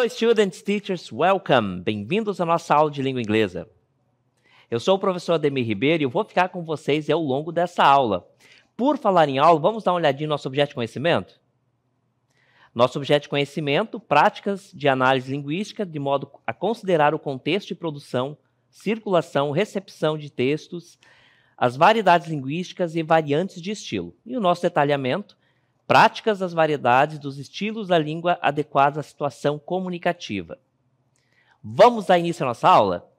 Hello, students, teachers, welcome! Bem-vindos à nossa aula de língua inglesa. Eu sou o professor Ademir Ribeiro e eu vou ficar com vocês ao longo dessa aula. Por falar em aula, vamos dar uma olhadinha no nosso objeto de conhecimento? Nosso objeto de conhecimento, práticas de análise linguística, de modo a considerar o contexto de produção, circulação, recepção de textos, as variedades linguísticas e variantes de estilo. E o nosso detalhamento, práticas das variedades dos estilos da língua adequados à situação comunicativa. Vamos dar início à nossa aula?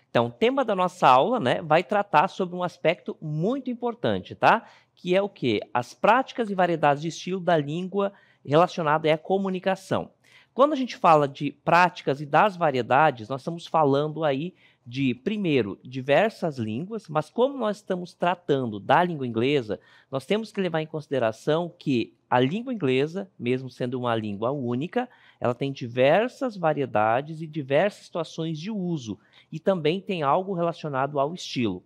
Então, o tema da nossa aula, vai tratar sobre um aspecto muito importante, tá? Que é o quê? As práticas e variedades de estilo da língua relacionada à comunicação. Quando a gente fala de práticas e das variedades, nós estamos falando aí de, primeiro, diversas línguas, mas como nós estamos tratando da língua inglesa, nós temos que levar em consideração que a língua inglesa, mesmo sendo uma língua única, ela tem diversas variedades e diversas situações de uso, e também tem algo relacionado ao estilo.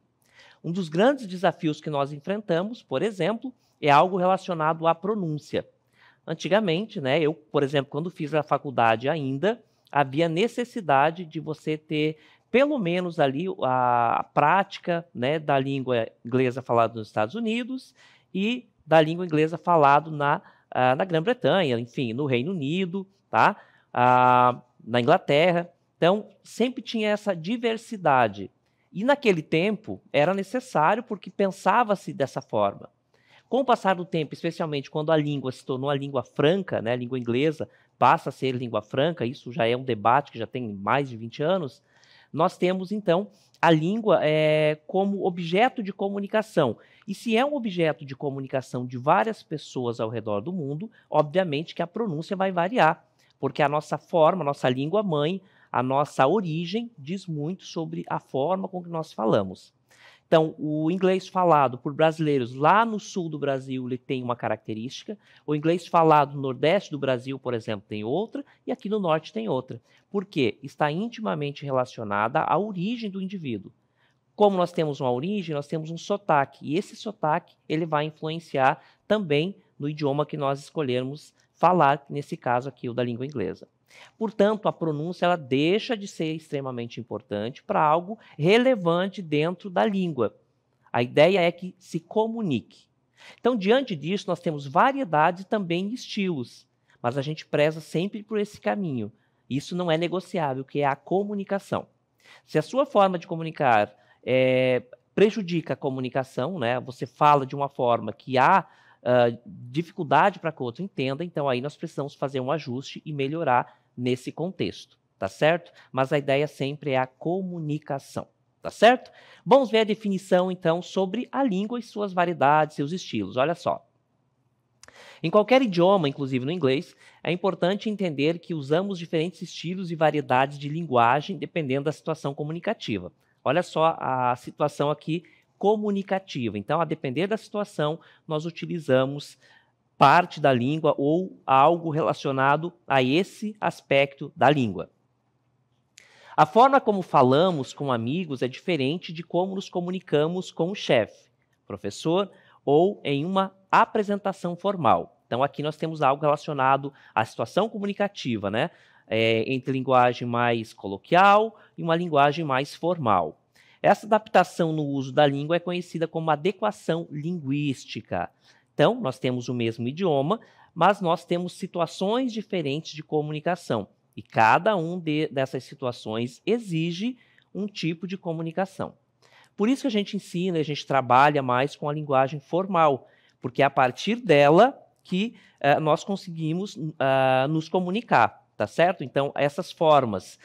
Um dos grandes desafios que nós enfrentamos, por exemplo, é algo relacionado à pronúncia. Antigamente, eu, por exemplo, quando fiz a faculdade ainda, havia necessidade de você ter pelo menos ali a prática da língua inglesa falada nos Estados Unidos e da língua inglesa falada na Grã-Bretanha, enfim, no Reino Unido, tá? Na Inglaterra. Então, sempre tinha essa diversidade. E naquele tempo era necessário porque pensava-se dessa forma. Com o passar do tempo, especialmente quando a língua se tornou a língua franca, a língua inglesa passa a ser língua franca, isso já é um debate que já tem mais de 20 anos, nós temos, então, a língua como objeto de comunicação. E se é um objeto de comunicação de várias pessoas ao redor do mundo, obviamente que a pronúncia vai variar, porque a nossa forma, a nossa língua mãe, a nossa origem diz muito sobre a forma com que nós falamos. Então, o inglês falado por brasileiros lá no sul do Brasil ele tem uma característica, o inglês falado no nordeste do Brasil, por exemplo, tem outra, e aqui no norte tem outra. Por quê? Está intimamente relacionada à origem do indivíduo. Como nós temos uma origem, nós temos um sotaque, e esse sotaque ele vai influenciar também no idioma que nós escolhermos falar, nesse caso aqui, o da língua inglesa. Portanto, a pronúncia ela deixa de ser extremamente importante para algo relevante dentro da língua. A ideia é que se comunique. Então, diante disso, nós temos variedade também de estilos, mas a gente preza sempre por esse caminho. Isso não é negociável, que é a comunicação. Se a sua forma de comunicar prejudica a comunicação, você fala de uma forma que há dificuldade para que o outro entenda, então aí nós precisamos fazer um ajuste e melhorar nesse contexto, tá certo? Mas a ideia sempre é a comunicação, tá certo? Vamos ver a definição, então, sobre a língua e suas variedades, seus estilos. Olha só. Em qualquer idioma, inclusive no inglês, é importante entender que usamos diferentes estilos e variedades de linguagem dependendo da situação comunicativa. Olha só a situação aqui comunicativa. Então, a depender da situação, nós utilizamos parte da língua ou algo relacionado a esse aspecto da língua. A forma como falamos com amigos é diferente de como nos comunicamos com o chefe, professor ou em uma apresentação formal. Então, aqui nós temos algo relacionado à situação comunicativa, entre linguagem mais coloquial e uma linguagem mais formal. Essa adaptação no uso da língua é conhecida como adequação linguística. Então, nós temos o mesmo idioma, mas nós temos situações diferentes de comunicação. E cada dessas situações exige um tipo de comunicação. Por isso que a gente ensina, a gente trabalha mais com a linguagem formal, porque é a partir dela que nós conseguimos nos comunicar, tá certo? Então, essas formas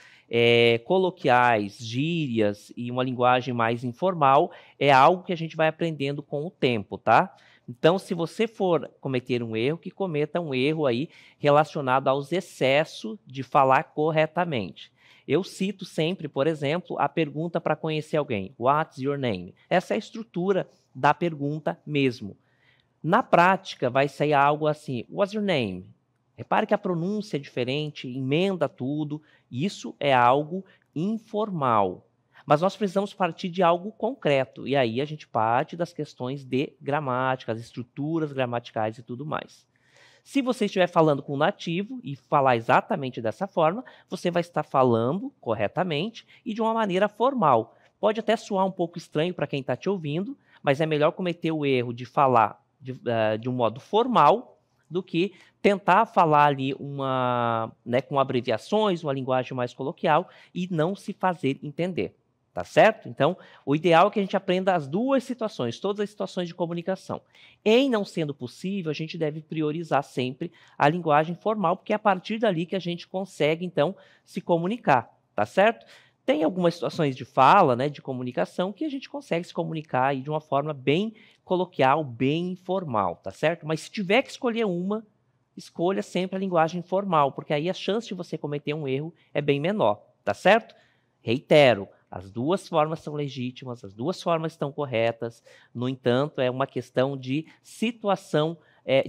coloquiais, gírias e uma linguagem mais informal é algo que a gente vai aprendendo com o tempo, tá? Então, se você for cometer um erro, que cometa um erro aí relacionado aos excessos de falar corretamente. Eu cito sempre, por exemplo, a pergunta para conhecer alguém. What's your name? Essa é a estrutura da pergunta mesmo. Na prática, vai sair algo assim, what's your name? Repare que a pronúncia é diferente, emenda tudo. Isso é algo informal. Mas nós precisamos partir de algo concreto, e aí a gente parte das questões de gramática, as estruturas gramaticais e tudo mais. Se você estiver falando com um nativo e falar exatamente dessa forma, você vai estar falando corretamente e de uma maneira formal. Pode até soar um pouco estranho para quem está te ouvindo, mas é melhor cometer o erro de falar de um modo formal do que tentar falar ali com abreviações, uma linguagem mais coloquial e não se fazer entender. Tá certo? Então, o ideal é que a gente aprenda as duas situações, todas as situações de comunicação. Em não sendo possível, a gente deve priorizar sempre a linguagem formal, porque é a partir dali que a gente consegue, então, se comunicar, tá certo? Tem algumas situações de fala, né, de comunicação, que a gente consegue se comunicar aí de uma forma bem coloquial, bem informal, tá certo? Mas se tiver que escolher uma, escolha sempre a linguagem formal, porque aí a chance de você cometer um erro é bem menor, tá certo? Reitero, as duas formas são legítimas, as duas formas estão corretas, no entanto, é uma questão de situação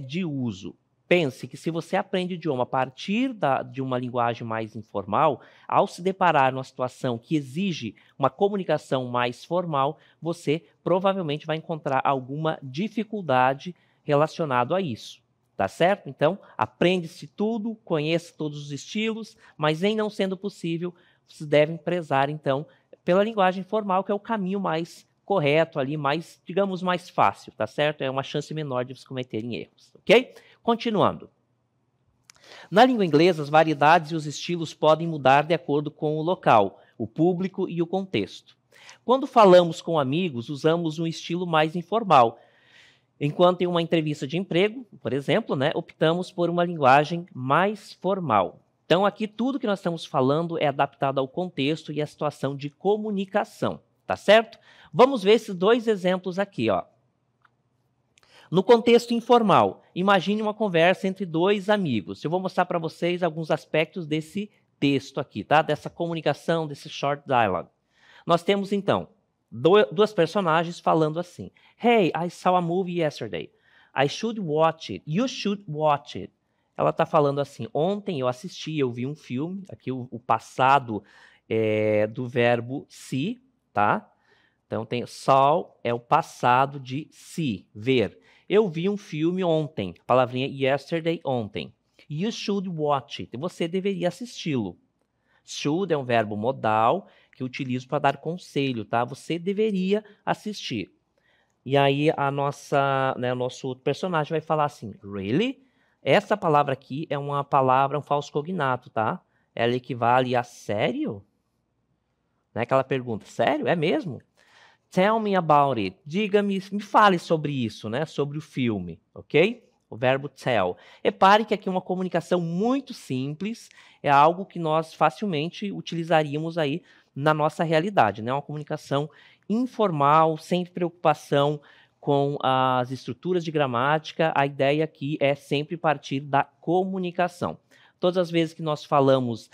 de uso. Pense que se você aprende o idioma a partir de uma linguagem mais informal, ao se deparar numa situação que exige uma comunicação mais formal, você provavelmente vai encontrar alguma dificuldade relacionada a isso. Tá certo? Então, aprende-se tudo, conheça todos os estilos, mas em não sendo possível, vocês devem prezar, então, pela linguagem formal, que é o caminho mais correto ali, mais, digamos, mais fácil, tá certo? É uma chance menor de vocês cometerem erros, ok? Continuando. Na língua inglesa, as variedades e os estilos podem mudar de acordo com o local, o público e o contexto. Quando falamos com amigos, usamos um estilo mais informal. Enquanto em uma entrevista de emprego, por exemplo, né, optamos por uma linguagem mais formal. Então, aqui tudo que nós estamos falando é adaptado ao contexto e à situação de comunicação, tá certo? Vamos ver esses dois exemplos aqui, ó. No contexto informal, imagine uma conversa entre dois amigos. Eu vou mostrar para vocês alguns aspectos desse texto aqui, tá? Dessa comunicação, desse short dialogue. Nós temos, então, duas personagens falando assim. Hey, I saw a movie yesterday. I should watch it. You should watch it. Ela está falando assim, ontem eu assisti, eu vi um filme, aqui o passado do verbo see, tá? Então, tem saw é o passado de see, ver. Eu vi um filme ontem, a palavrinha yesterday, ontem. You should watch it. Você deveria assisti-lo. Should é um verbo modal que eu utilizo para dar conselho, tá? Você deveria assistir. E aí o nosso personagem vai falar assim, really? Essa palavra aqui é uma palavra, um falso cognato, tá? Ela equivale a sério? Né? Aquela pergunta, sério? É mesmo? Tell me about it. Diga-me, me fale sobre isso, né? Sobre o filme, ok? O verbo tell. Repare que aqui é uma comunicação muito simples, é algo que nós facilmente utilizaríamos aí na nossa realidade, né? Uma comunicação informal, sem preocupação com as estruturas de gramática. A ideia aqui é sempre partir da comunicação. Todas as vezes que nós falamos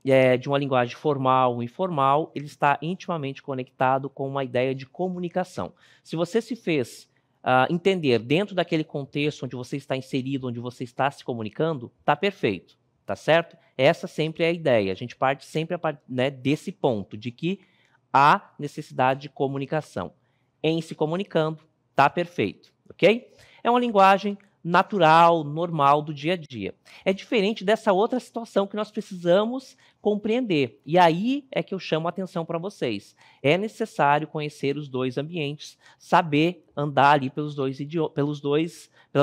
de uma linguagem formal ou informal, ele está intimamente conectado com uma ideia de comunicação. Se você se fez entender dentro daquele contexto onde você está inserido, onde você está se comunicando, está perfeito, tá certo? Essa sempre é a ideia. A gente parte sempre desse ponto, de que há necessidade de comunicação. Em se comunicando, está perfeito, ok? É uma linguagem natural, normal do dia a dia. É diferente dessa outra situação que nós precisamos compreender. E aí é que eu chamo a atenção para vocês. É necessário conhecer os dois ambientes, saber andar ali pelas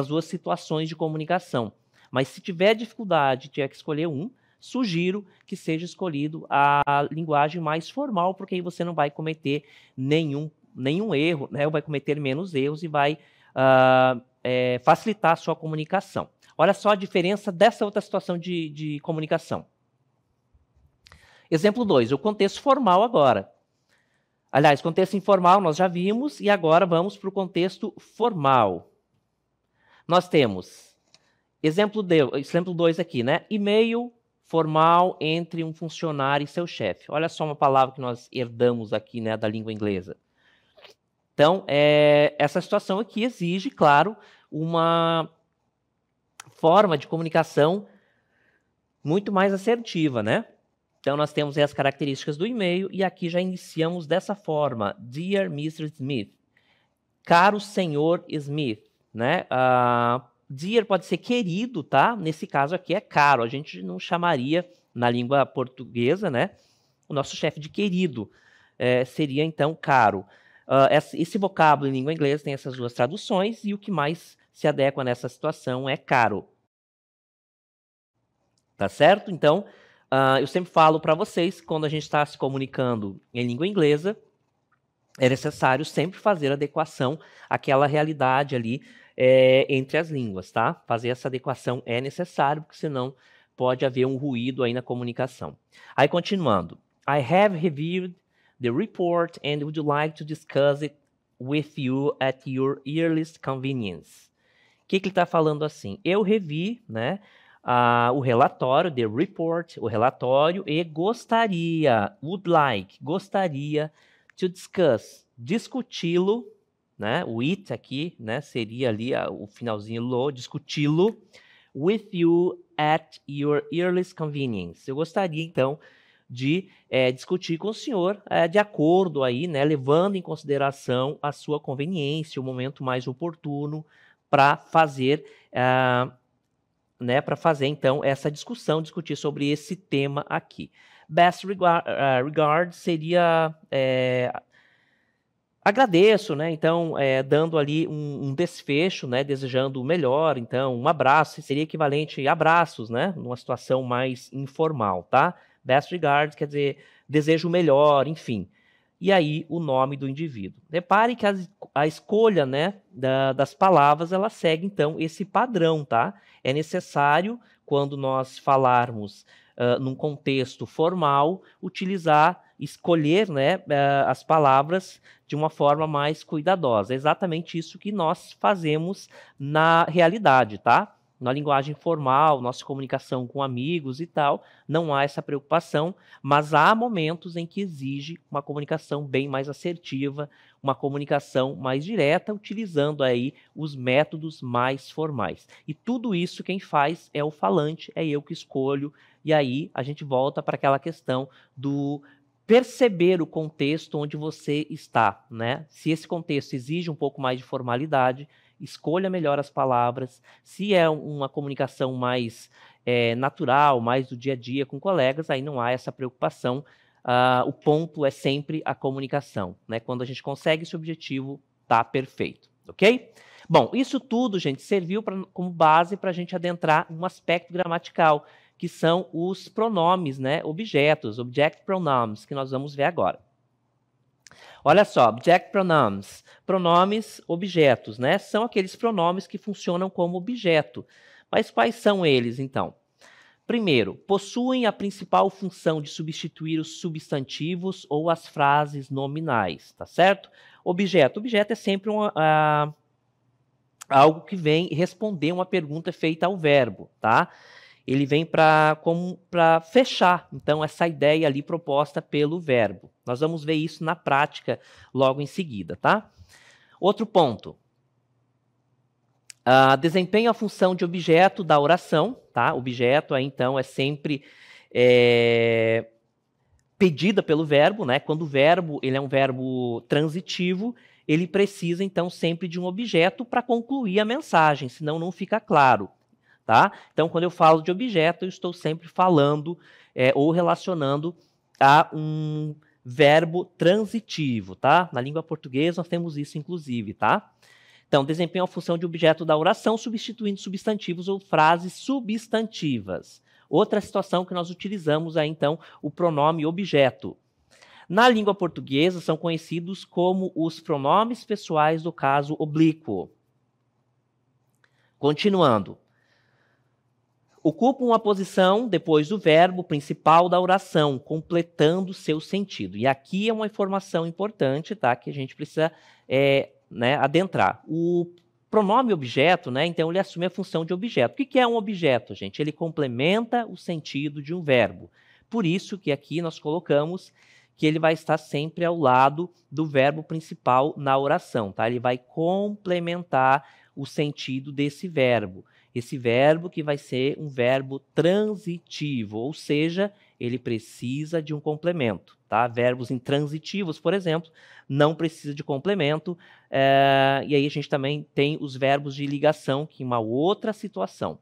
duas situações de comunicação. Mas se tiver dificuldade, tiver que escolher um, sugiro que seja escolhido a linguagem mais formal, porque aí você não vai cometer nenhum erro, né? Ou vai cometer menos erros e vai facilitar a sua comunicação. Olha só a diferença dessa outra situação de comunicação. Exemplo 2, o contexto formal agora. Aliás, contexto informal nós já vimos e agora vamos para o contexto formal. Nós temos exemplo 2 aqui, né? E-mail formal entre um funcionário e seu chefe. Olha só uma palavra que nós herdamos aqui, né, da língua inglesa. Então, essa situação aqui exige, claro, uma forma de comunicação muito mais assertiva, né? Então, nós temos aí as características do e-mail e aqui já iniciamos dessa forma. Dear Mr. Smith. Caro senhor Smith, né? Dear pode ser querido, tá? Nesse caso aqui é caro. A gente não chamaria na língua portuguesa, né? O nosso chefe de querido. Seria então caro. Esse vocábulo em língua inglesa tem essas duas traduções e o que mais se adequa nessa situação é caro. Tá certo? Então, eu sempre falo para vocês, quando a gente está se comunicando em língua inglesa, é necessário sempre fazer adequação àquela realidade ali entre as línguas, tá? Fazer essa adequação é necessário, porque senão pode haver um ruído aí na comunicação. Aí, continuando. I have reviewed the report and would like to discuss it with you at your earliest convenience. O que ele está falando assim? Eu revi, né, o relatório, the report, o relatório, e gostaria, would like, gostaria to discuss, discuti-lo, né, o it aqui, né, seria ali o finalzinho lo, discuti-lo, with you at your earliest convenience. Eu gostaria, então, de discutir com o senhor de acordo aí, né, levando em consideração a sua conveniência, o momento mais oportuno para fazer, né, para fazer então essa discussão, discutir sobre esse tema aqui. Best regard seria agradeço, né? Então, dando ali um desfecho, né? Desejando o melhor. Então, um abraço seria equivalente a abraços, né? Numa situação mais informal, tá? Best regards quer dizer desejo o melhor, enfim. E aí, o nome do indivíduo. Repare que a escolha, né, das palavras, ela segue, então, esse padrão, tá? É necessário, quando nós falarmos num contexto formal, escolher, né, as palavras de uma forma mais cuidadosa. É exatamente isso que nós fazemos na realidade, tá? Na linguagem formal, nossa comunicação com amigos e tal, não há essa preocupação, mas há momentos em que exige uma comunicação bem mais assertiva, uma comunicação mais direta, utilizando aí os métodos mais formais. E tudo isso quem faz é o falante, é eu que escolho, e aí a gente volta para aquela questão do perceber o contexto onde você está, né? Se esse contexto exige um pouco mais de formalidade, escolha melhor as palavras. Se é uma comunicação mais natural, mais do dia a dia com colegas, aí não há essa preocupação. O ponto é sempre a comunicação, né? Quando a gente consegue esse objetivo, tá perfeito, ok? Bom, isso tudo, gente, serviu como base para a gente adentrar um aspecto gramatical, que são os pronomes, né? Objetos, object pronouns, que nós vamos ver agora. Olha só, object pronouns, pronomes objetos, né? São aqueles pronomes que funcionam como objeto. Mas quais são eles, então? Primeiro, possuem a principal função de substituir os substantivos ou as frases nominais, tá certo? Objeto é sempre algo que vem responder uma pergunta feita ao verbo, tá? Ele vem para fechar, então, essa ideia ali proposta pelo verbo. Nós vamos ver isso na prática logo em seguida, tá? Outro ponto. Desempenha a função de objeto da oração, tá? Objeto, aí, então, é sempre pedida pelo verbo, né? Quando o verbo ele é um verbo transitivo, ele precisa, então, sempre de um objeto para concluir a mensagem, senão não fica claro. Tá? Então, quando eu falo de objeto, eu estou sempre falando ou relacionando a um verbo transitivo, tá? Na língua portuguesa, nós temos isso, inclusive, tá? Então, desempenha a função de objeto da oração, substituindo substantivos ou frases substantivas. Outra situação que nós utilizamos aí, então, o pronome objeto. Na língua portuguesa, são conhecidos como os pronomes pessoais do caso oblíquo. Continuando. Ocupam uma posição depois do verbo principal da oração, completando seu sentido. E aqui é uma informação importante, tá? Que a gente precisa adentrar. O pronome objeto, né? Então, ele assume a função de objeto. O que é um objeto, gente? Ele complementa o sentido de um verbo. Por isso que aqui nós colocamos que ele vai estar sempre ao lado do verbo principal na oração, tá? Ele vai complementar o sentido desse verbo. Esse verbo que vai ser um verbo transitivo, ou seja, ele precisa de um complemento, tá? Verbos intransitivos, por exemplo, não precisa de complemento. E aí a gente também tem os verbos de ligação, que é uma outra situação.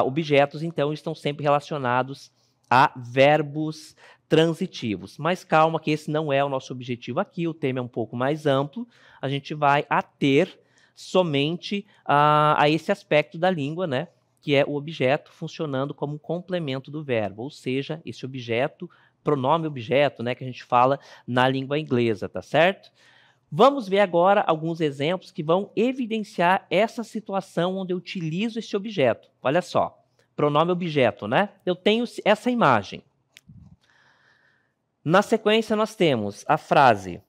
Objetos, então, estão sempre relacionados a verbos transitivos. Mas calma que esse não é o nosso objetivo aqui, o tema é um pouco mais amplo. A gente vai ater somente a esse aspecto da língua, né? Que é o objeto funcionando como um complemento do verbo, ou seja, esse objeto, pronome objeto, né, que a gente fala na língua inglesa, tá certo? Vamos ver agora alguns exemplos que vão evidenciar essa situação onde eu utilizo esse objeto. Olha só, pronome objeto, né? Eu tenho essa imagem. Na sequência, nós temos a frase.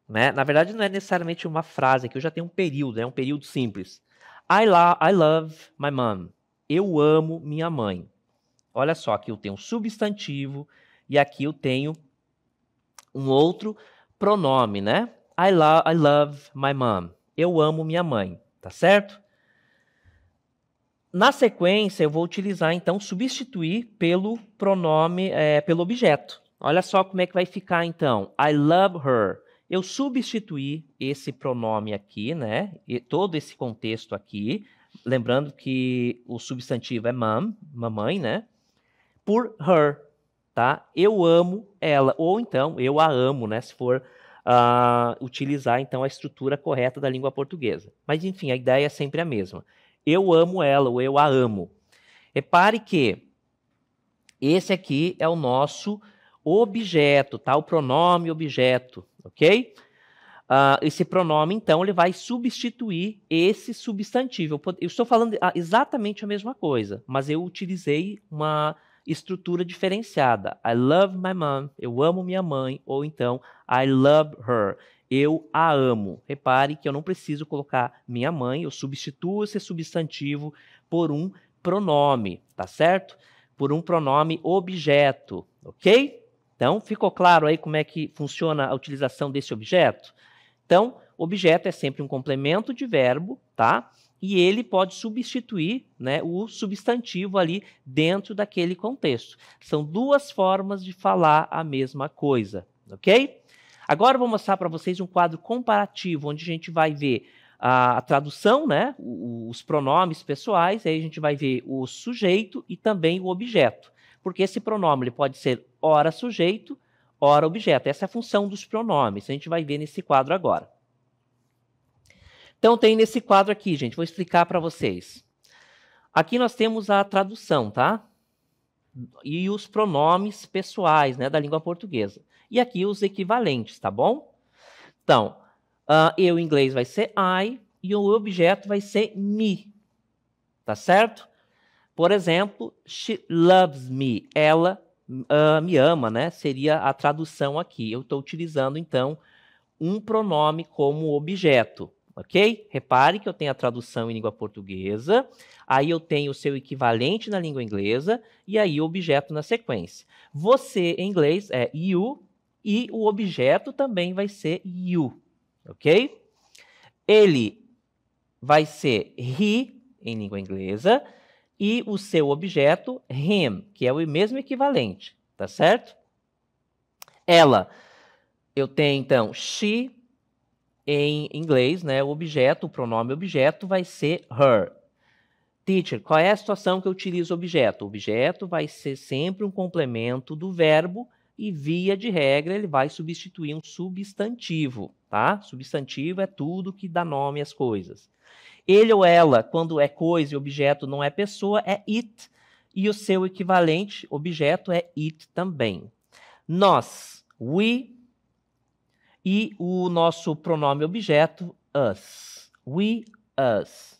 Né? Na verdade, não é necessariamente uma frase, aqui eu já tenho um período, é um período simples. I love my mom. Eu amo minha mãe. Olha só, aqui eu tenho um substantivo e aqui eu tenho um outro pronome, né? I love my mom. Eu amo minha mãe, tá certo? Na sequência, eu vou utilizar, então, substituir pelo pronome, pelo objeto. Olha só como é que vai ficar, então. I love her. Eu substituí esse pronome aqui, né? E todo esse contexto aqui. Lembrando que o substantivo é mom, mamãe, né? Por her, tá? Eu amo ela. Ou então, eu a amo, né? Se for utilizar, então, a estrutura correta da língua portuguesa. Mas, enfim, a ideia é sempre a mesma. Eu amo ela, ou eu a amo. Repare que esse aqui é o nosso objeto, tá? O pronome objeto, ok? Esse pronome, então, ele vai substituir esse substantivo. Eu estou falando exatamente a mesma coisa, mas eu utilizei uma estrutura diferenciada. I love my mom, eu amo minha mãe, ou então I love her, eu a amo. Repare que eu não preciso colocar minha mãe, eu substituo esse substantivo por um pronome, tá certo? Por um pronome objeto, ok? Então, ficou claro aí como é que funciona a utilização desse objeto? Então, objeto é sempre um complemento de verbo, tá? E ele pode substituir, né, o substantivo ali dentro daquele contexto. São duas formas de falar a mesma coisa, ok? Agora eu vou mostrar para vocês um quadro comparativo, onde a gente vai ver a tradução, né, os pronomes pessoais, aí a gente vai ver o sujeito e também o objeto. Porque esse pronome ele pode ser ora sujeito, ora objeto. Essa é a função dos pronomes. A gente vai ver nesse quadro agora. Então, tem nesse quadro aqui, gente, vou explicar para vocês. Aqui nós temos a tradução, tá? E os pronomes pessoais, né, da língua portuguesa. E aqui os equivalentes, tá bom? Então, eu em inglês vai ser I e o objeto vai ser me, tá certo? Por exemplo, she loves me. Ela me ama, né? Seria a tradução aqui. Eu estou utilizando, então, um pronome como objeto, ok? Repare que eu tenho a tradução em língua portuguesa, aí eu tenho o seu equivalente na língua inglesa, e aí o objeto na sequência. Você, em inglês, é you, e o objeto também vai ser you, ok? Ele vai ser he, em língua inglesa, e o seu objeto, him, que é o mesmo equivalente, tá certo? Ela, eu tenho, então, she, em inglês, né, o objeto, o pronome objeto vai ser her. Teacher, qual é a situação que eu utilizo objeto? O objeto vai ser sempre um complemento do verbo e, via de regra, ele vai substituir um substantivo, tá? Substantivo é tudo que dá nome às coisas. Ele ou ela, quando é coisa e objeto não é pessoa, é it. E o seu equivalente, objeto, é it também. Nós, we, e o nosso pronome objeto, us. We, us.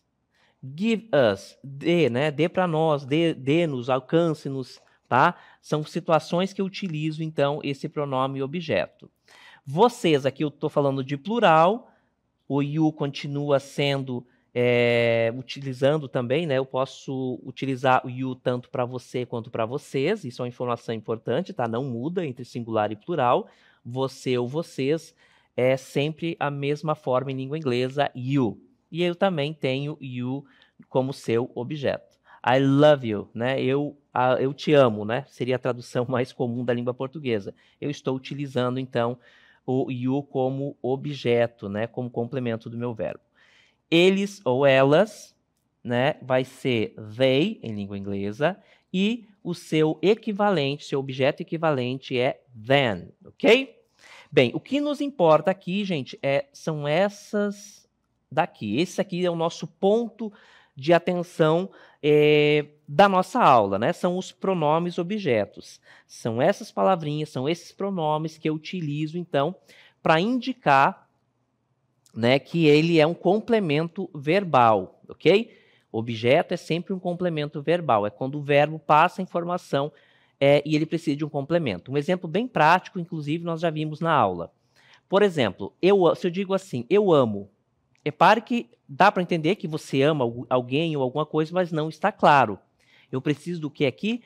Give us, dê, né? Dê para nós, dê-nos, alcance-nos, tá? São situações que eu utilizo, então, esse pronome objeto. Vocês, aqui eu estou falando de plural, o you continua sendo, utilizando também, né? Eu posso utilizar o you tanto para você quanto para vocês, isso é uma informação importante, tá? Não muda entre singular e plural. Você ou vocês é sempre a mesma forma em língua inglesa, you. E eu também tenho you como seu objeto. I love you, né? Eu te amo, né? Seria a tradução mais comum da língua portuguesa. Eu estou utilizando, então, o you como objeto, né? Como complemento do meu verbo. Eles ou elas, né? Vai ser they, em língua inglesa, e o seu equivalente, seu objeto equivalente é then, ok? Bem, o que nos importa aqui, gente, são essas daqui. Esse aqui é o nosso ponto de atenção da nossa aula, né? São os pronomes objetos. São essas palavrinhas, são esses pronomes que eu utilizo, então, para indicar, né, que ele é um complemento verbal, ok? Objeto é sempre um complemento verbal, é quando o verbo passa a informação e ele precisa de um complemento. Um exemplo bem prático, inclusive, nós já vimos na aula. Por exemplo, se eu digo assim, eu amo, repare que dá para entender que você ama alguém ou alguma coisa, mas não está claro. Eu preciso do que aqui?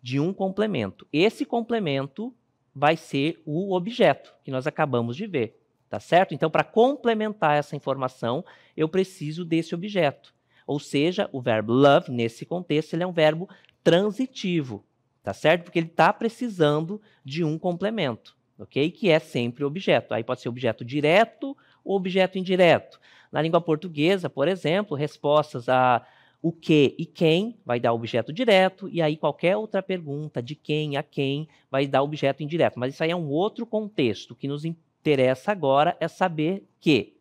De um complemento. Esse complemento vai ser o objeto que nós acabamos de ver, tá certo? Então, para complementar essa informação, eu preciso desse objeto. Ou seja, o verbo love, nesse contexto, ele é um verbo transitivo, tá certo? Porque ele está precisando de um complemento, ok? Que é sempre objeto. Aí pode ser objeto direto ou objeto indireto. Na língua portuguesa, por exemplo, respostas a o que e quem vai dar objeto direto, e aí qualquer outra pergunta de quem a quem vai dar objeto indireto. Mas isso aí é um outro contexto. O que nos interessa agora é saber que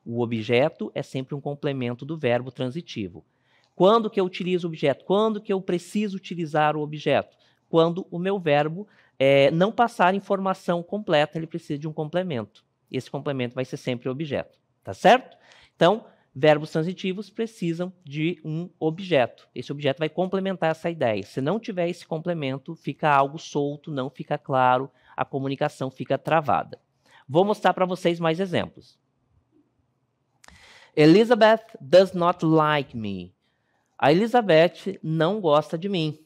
o objeto é sempre um complemento do verbo transitivo. Quando que eu utilizo o objeto? Quando que eu preciso utilizar o objeto? Quando o meu verbo não passar informação completa, ele precisa de um complemento. Esse complemento vai ser sempre o objeto, tá certo? Então, verbos transitivos precisam de um objeto. Esse objeto vai complementar essa ideia. Se não tiver esse complemento, fica algo solto, não fica claro, a comunicação fica travada. Vou mostrar para vocês mais exemplos. Elizabeth does not like me. A Elizabeth não gosta de mim,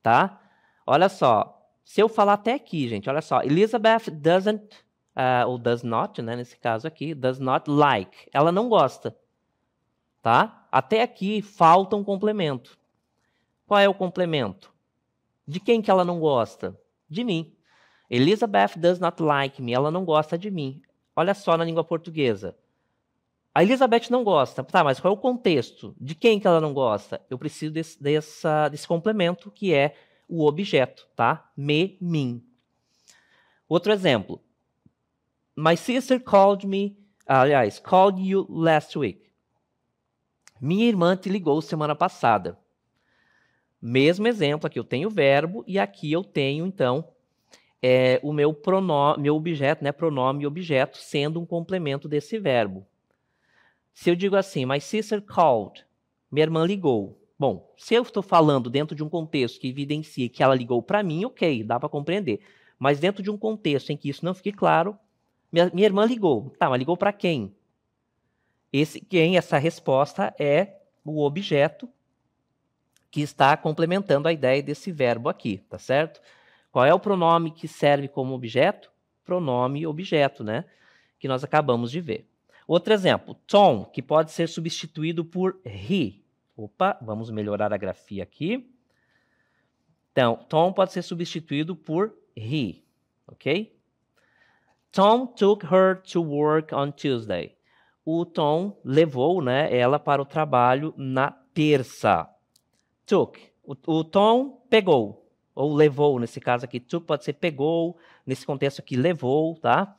tá? Olha só, se eu falar até aqui, gente, olha só. Elizabeth doesn't, ou does not, né, nesse caso aqui, does not like. Ela não gosta, tá? Até aqui falta um complemento. Qual é o complemento? De quem que ela não gosta? De mim. Elizabeth does not like me. Ela não gosta de mim. Olha só na língua portuguesa. A Elizabeth não gosta. Tá, mas qual é o contexto? De quem que ela não gosta? Eu preciso desse complemento, que é o objeto, tá? Me, mim. Outro exemplo. My sister called you last week. Minha irmã te ligou semana passada. Mesmo exemplo, aqui eu tenho o verbo e aqui eu tenho, então, o meu objeto, né? Pronome e objeto, sendo um complemento desse verbo. Se eu digo assim, my sister called, minha irmã ligou. Bom, se eu estou falando dentro de um contexto que evidencia que ela ligou para mim, ok, dá para compreender. Mas dentro de um contexto em que isso não fique claro, minha irmã ligou. Tá, mas ligou para quem? Essa resposta é o objeto que está complementando a ideia desse verbo aqui, tá certo? Qual é o pronome que serve como objeto? Pronome objeto, né? Que nós acabamos de ver. Outro exemplo, Tom, que pode ser substituído por he. Opa, vamos melhorar a grafia aqui. Então, Tom pode ser substituído por he, ok? Tom took her to work on Tuesday. O Tom levou, né, ela para o trabalho na terça. Took. O Tom pegou, ou levou, nesse caso aqui. Took pode ser pegou, nesse contexto aqui, levou, tá?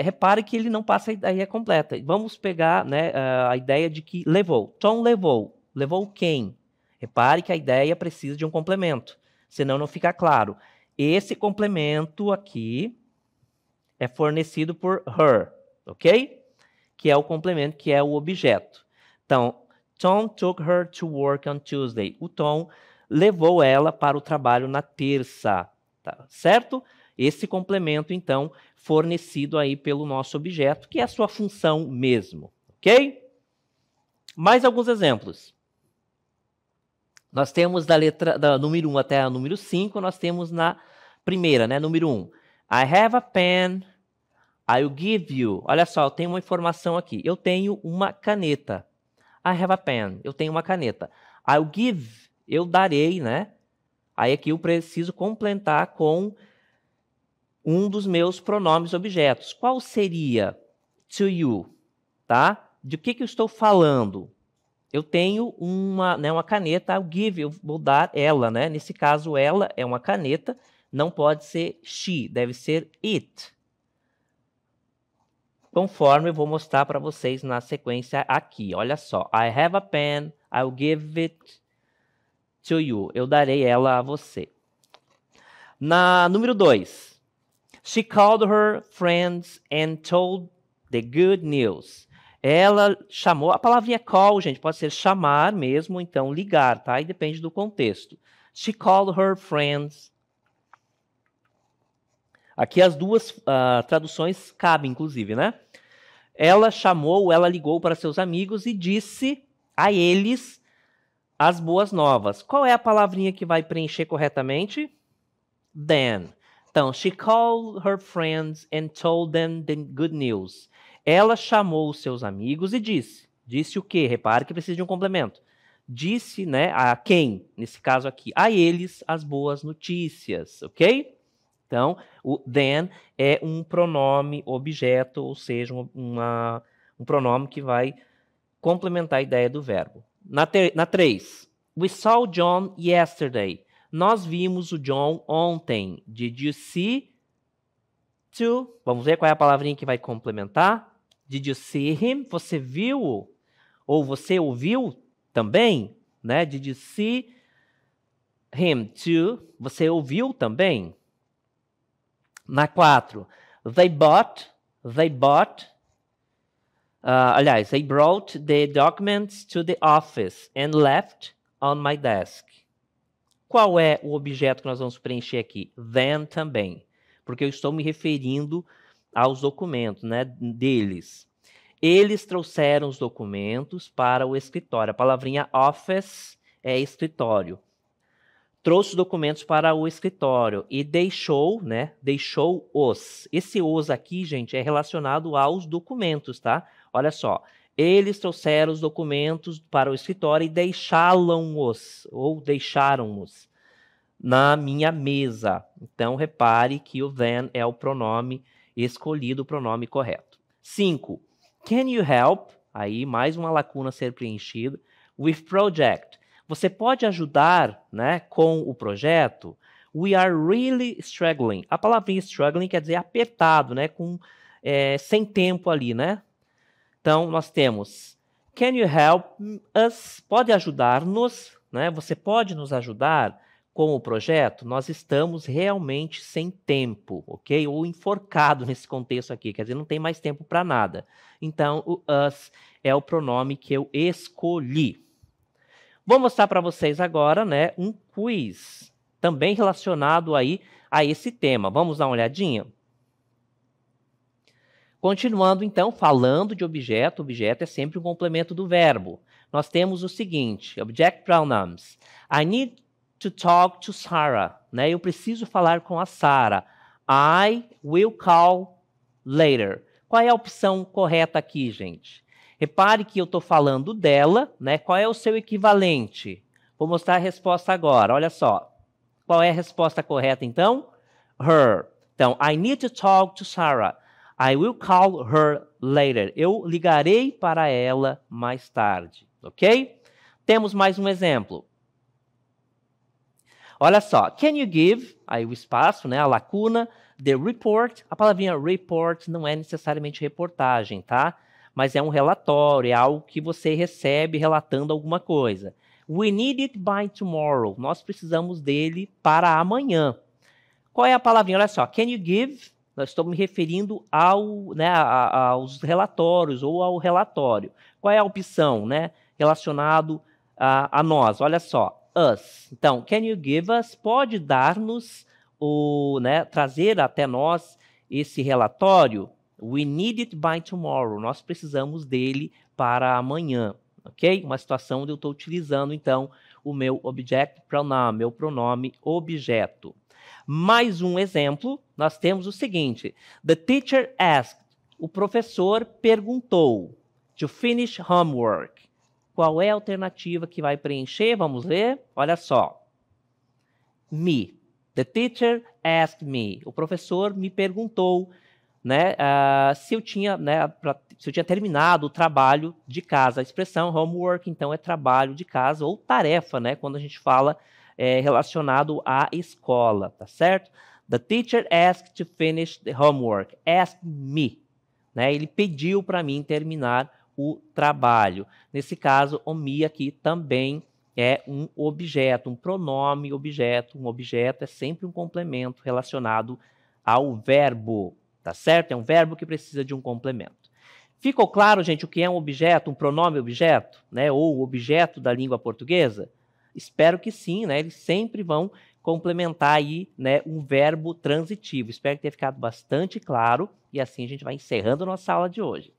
Repare que ele não passa a ideia completa. Vamos pegar, né, a ideia de que levou. Tom levou. Levou quem? Repare que a ideia precisa de um complemento, senão não fica claro. Esse complemento aqui é fornecido por her, ok? Que é o complemento, que é o objeto. Então, Tom took her to work on Tuesday. O Tom levou ela para o trabalho na terça, tá certo? Esse complemento, então, fornecido aí pelo nosso objeto, que é a sua função mesmo, ok? Mais alguns exemplos. Nós temos da número 1 até a número 5, nós temos na primeira, né, número 1. I have a pen, I'll give you. Olha só, eu tenho uma informação aqui. Eu tenho uma caneta. I have a pen. Eu tenho uma caneta. I'll give, eu darei, né? Aí aqui eu preciso complementar com um dos meus pronomes objetos. Qual seria? To you, tá? De que eu estou falando? Eu tenho uma caneta, I'll give, eu vou dar ela, né? Nesse caso, ela é uma caneta, não pode ser she, deve ser it. Conforme eu vou mostrar para vocês na sequência aqui. Olha só. I have a pen, I'll give it to you. Eu darei ela a você. Na número 2. She called her friends and told the good news. Ela chamou, a palavrinha call, gente, pode ser chamar mesmo, então ligar, tá? E depende do contexto. She called her friends. Aqui as duas traduções cabem, inclusive, né? Ela chamou, ela ligou para seus amigos e disse a eles as boas novas. Qual é a palavrinha que vai preencher corretamente? Then. Então, she called her friends and told them the good news. Ela chamou os seus amigos e disse. Disse o quê? Repare que precisa de um complemento. Disse, né, a quem? Nesse caso aqui, a eles as boas notícias, ok? Então, o then é um pronome objeto, ou seja, um pronome que vai complementar a ideia do verbo. Na 3, we saw John yesterday. Nós vimos o John ontem. Did you see to? Vamos ver qual é a palavrinha que vai complementar. Did you see him? Você viu? Ou você ouviu também? Né? Did you see him to? Você ouviu também? Na 4, they brought, they brought the documents to the office and left on my desk. Qual é o objeto que nós vamos preencher aqui? Then também, porque eu estou me referindo aos documentos, né, deles. Eles trouxeram os documentos para o escritório. A palavrinha office é escritório. Trouxe os documentos para o escritório e deixou, né? Deixou-os. Esse os aqui, gente, é relacionado aos documentos, tá? Olha só. Eles trouxeram os documentos para o escritório e deixaram-os, ou deixaram-os, na minha mesa. Então, repare que o then é o pronome escolhido, o pronome correto. 5. Can you help? Aí, mais uma lacuna a ser preenchida. With project. Você pode ajudar, né, com o projeto? We are really struggling. A palavrinha struggling quer dizer apertado, né, sem tempo ali, né? Então, nós temos can you help us? Pode ajudar-nos, né? Você pode nos ajudar com o projeto? Nós estamos realmente sem tempo, ok? Ou enforcado nesse contexto aqui, quer dizer, não tem mais tempo para nada. Então, o us é o pronome que eu escolhi. Vou mostrar para vocês agora, né, um quiz também relacionado aí a esse tema. Vamos dar uma olhadinha? Continuando, então, falando de objeto. Objeto é sempre um complemento do verbo. Nós temos o seguinte, object pronouns. I need to talk to Sarah. Né? Eu preciso falar com a Sarah. I will call later. Qual é a opção correta aqui, gente? Repare que eu estou falando dela, né? Qual é o seu equivalente? Vou mostrar a resposta agora, olha só. Qual é a resposta correta, então? Her. Então, I need to talk to Sarah. I will call her later. Eu ligarei para ela mais tarde, ok? Temos mais um exemplo. Olha só. Can you give, aí o espaço, né, a lacuna, the report. A palavrinha report não é necessariamente reportagem, tá? Mas é um relatório, é algo que você recebe relatando alguma coisa. We need it by tomorrow. Nós precisamos dele para amanhã. Qual é a palavrinha? Olha só. Can you give? Nós estamos me referindo aos relatórios ou ao relatório. Qual é a opção, né? Relacionado a nós. Olha só. Us. Então, can you give us? Pode dar-nos, trazer até nós esse relatório? We need it by tomorrow. Nós precisamos dele para amanhã, ok? Uma situação onde eu estou utilizando, então, o meu object pronoun, meu pronome objeto. Mais um exemplo, nós temos o seguinte. The teacher asked. O professor perguntou. To finish homework. Qual é a alternativa que vai preencher? Vamos ver. Olha só. Me. The teacher asked me. O professor me perguntou, né, se eu tinha terminado o trabalho de casa. A expressão homework, então, é trabalho de casa ou tarefa, né, quando a gente fala relacionado à escola, tá certo? The teacher asked to finish the homework. Asked me. Né, ele pediu para mim terminar o trabalho. Nesse caso, o me aqui também é um objeto, um pronome objeto. Um objeto é sempre um complemento relacionado ao verbo, tá certo? É um verbo que precisa de um complemento. Ficou claro, gente, o que é um objeto, um pronome objeto, né? Ou objeto da língua portuguesa? Espero que sim, né? Eles sempre vão complementar aí, né, um verbo transitivo. Espero que tenha ficado bastante claro e assim a gente vai encerrando a nossa aula de hoje.